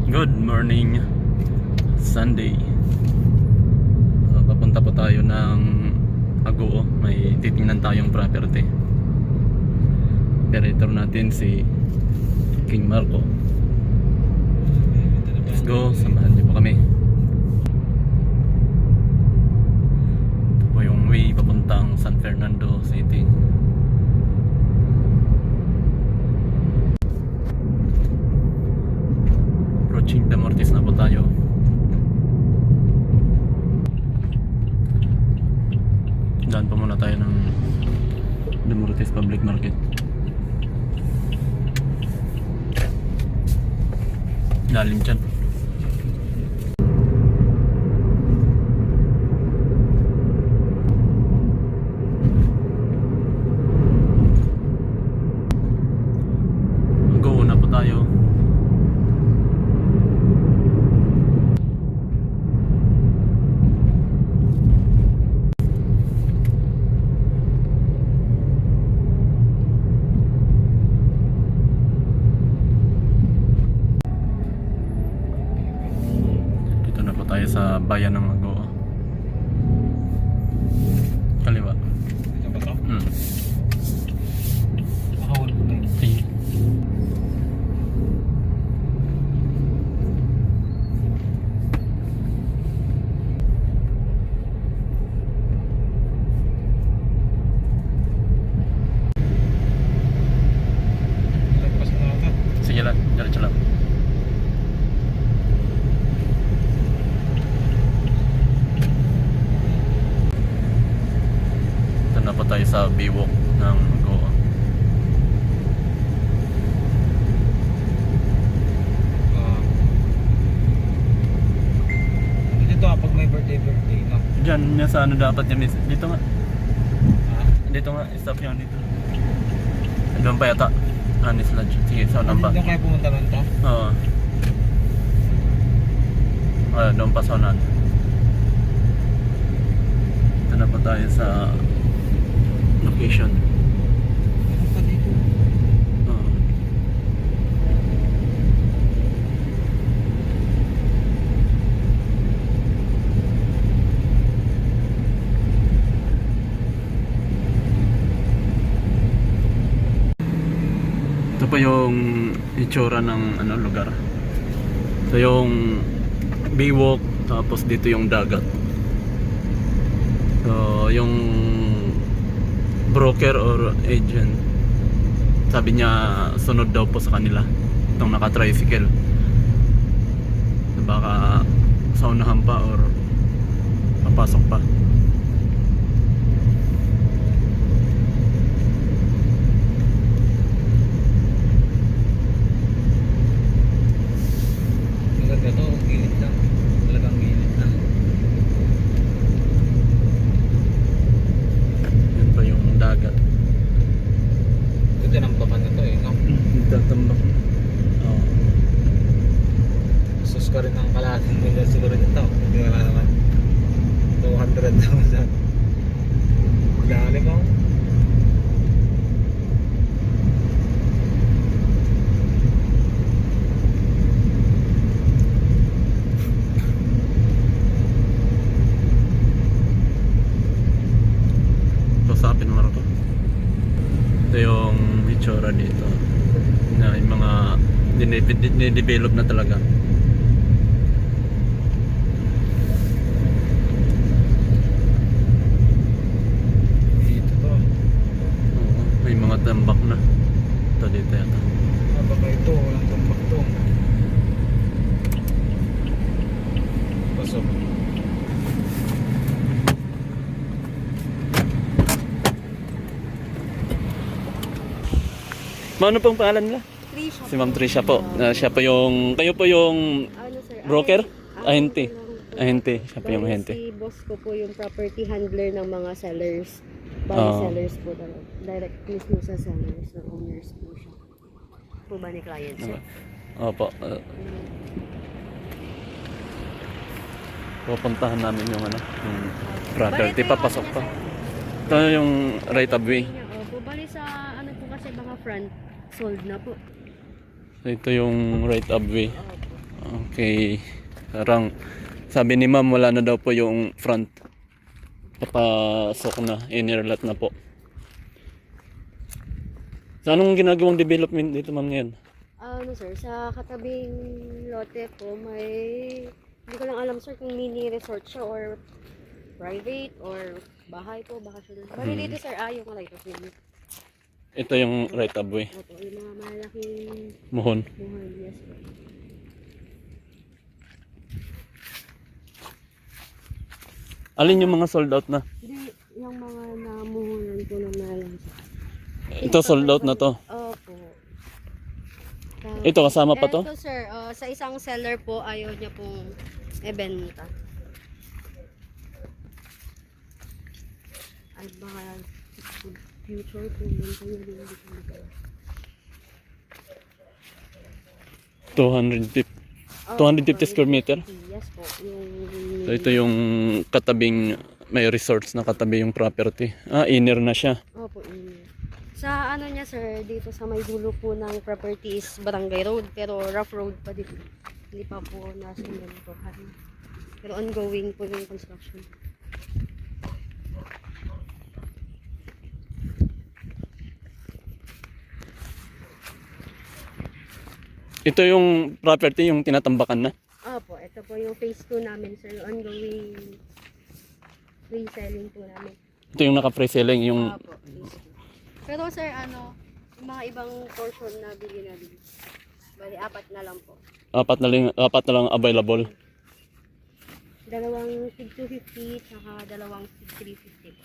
Good morning, Sunday. Papunta po tayo ng Agoo. May titingnan tayong property. Operator natin si King Marco. Let's go, samahan niyo po kami. Ito po yung way papuntang San Fernando City. Approaching Damortis na po tayo. Daan pa muna tayo ng Damortis Public Market. Lalim dyan. Go na po tayo. Tayo sa bayan ng Agoo. Kaliwa. Ito ba ito? Nakahuli ko na yun. Sige. Lagpas mo na ito. Sige lang, diretso lang. Na po tayo sa Biwok ng Agoo. Dito pag may birthday, no? Diyan niya sa ano dapat niya, miss. Dito nga. Ah, Dito nga, stop yan dito. Doon pa yata. Anis Lodge. Sige, sa unan pa. Doon kayo pumunta nun to? Oo. Doon pa sa unan. Ito na po tayo sa location. Meron pa dito. Oo. Ito pa yung itsura ng ano lugar. Ito yung Biwok, tapos dito yung dagat. So yung broker or agent, sabi niya sunod daw po sa kanila itong naka-tricycle. Baka sa unahan pa or papasok pa. Maganda to, gilid lang. Talagang gilid lang. Yan pa yung dagat. Ito nambakan na to eh, no? Tatambak. Oo. Sus ka rin ng kalahating million siguro nito. Hindi wala naman. 200,000. Dali mo. Pasapin mo ito. Ito yung itsura dito na yung mga dinidevelop na talaga. Dito to. Oo, may mga tambak na. Ito dito yata. Baka ito, walang tambak to. Pasok. Ano pong pangalan nila? Trisha. Si Ma'am Trisha po. Siya po yung, kayo po yung Ano sir? broker? Ahente. Ahente. Ahente. Siya po yung Bali, ahente. Si boss ko po yung property handler ng mga sellers. Bali Oo. sellers po talaga. Direct mismo sa sellers na owners po siya. Po ba ni client sir? Opo. Pupuntahan namin yung ano, yung property. Papasok pa. Ito yung right of way. Opo, bali sa ano po kasi mga front, sold na po. So, ito yung right of way. Opo. Okay. Parang sabi ni ma'am wala na daw po yung front. Papasok na, inner lot na po. So anong ginagawang development dito ma'am ngayon? Ano sir, sa katabing lote po may, hindi ko lang alam sir kung mini resort siya or private or bahay po, bakasyon. Bali dito sir, yung right of way. Ito yung right of way. Opo, yung mga malaking Muhon. buhay, yes po. Alin yung mga sold out na? Hindi, yung mga namuhunan po na nalang sir. Ito sold out na to. Opo. Ito kasama pa to? Ito sir, sa isang seller po ayaw niya pong ibenta. Ay baka future po yun kayo din dito. 250 square meter. Yes po. So ito yung katabing, may resorts na katabi yung property. Inner na siya. Opo, sa ano niya sir, dito sa may dulo po ng property is Barangay Road, pero rough road pa dito. Hindi pa po nasundan. Pero ongoing po yung construction. Ito yung property, yung tinatambakan na. Opo, ito po yung phase 2 namin sir, yung ongoing reselling po namin. Ito yung naka-free selling, yung Opo, phase 2. Pero sir, yung mga ibang portion na bili namin, bali 4 na lang po. apat na lang available. Dalawang tig 250, saka dalawang tig 350.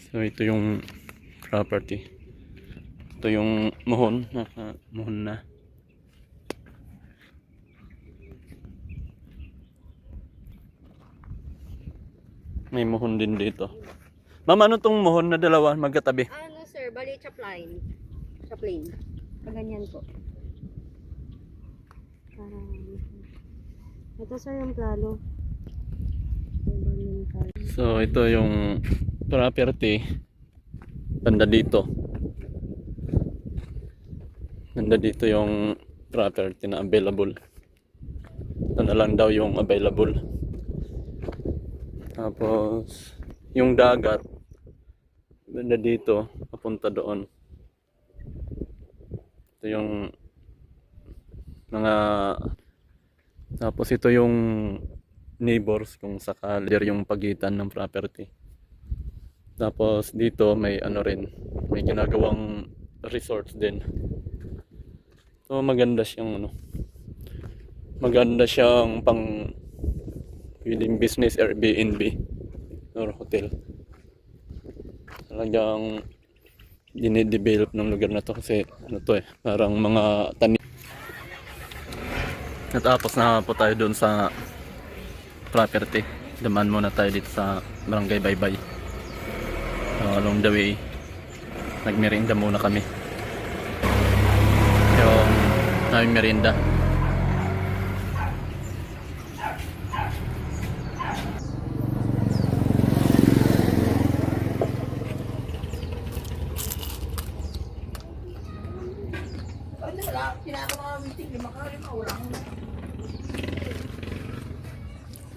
So ito yung property. Ito yung muhon, muhon na. May muhon din dito. Ma'am, ano tong muhon na dalawa magkatabi? Ano sir, bali chapline. Chaplain. Kaganyan po. Parang, ito sir yung plano. So ito yung property. Banda dito. Banda dito yung property na available. Ito na lang daw yung available. Tapos yung dagat banda dito papunta doon. Ito yung mga, tapos ito yung neighbors kung sakali yung pagitan ng property. Tapos dito may ano rin, may ginagawang resorts din. So maganda siyang maganda siyang pang pwedeng business Airbnb or hotel. Talagang dinidevelop ng lugar na to kasi parang mga tanim. Natapos na po tayo doon sa property. Daman muna tayo dito sa Barangay Baybay. Along the way, nagmerienda muna kami. Yung naming merienda.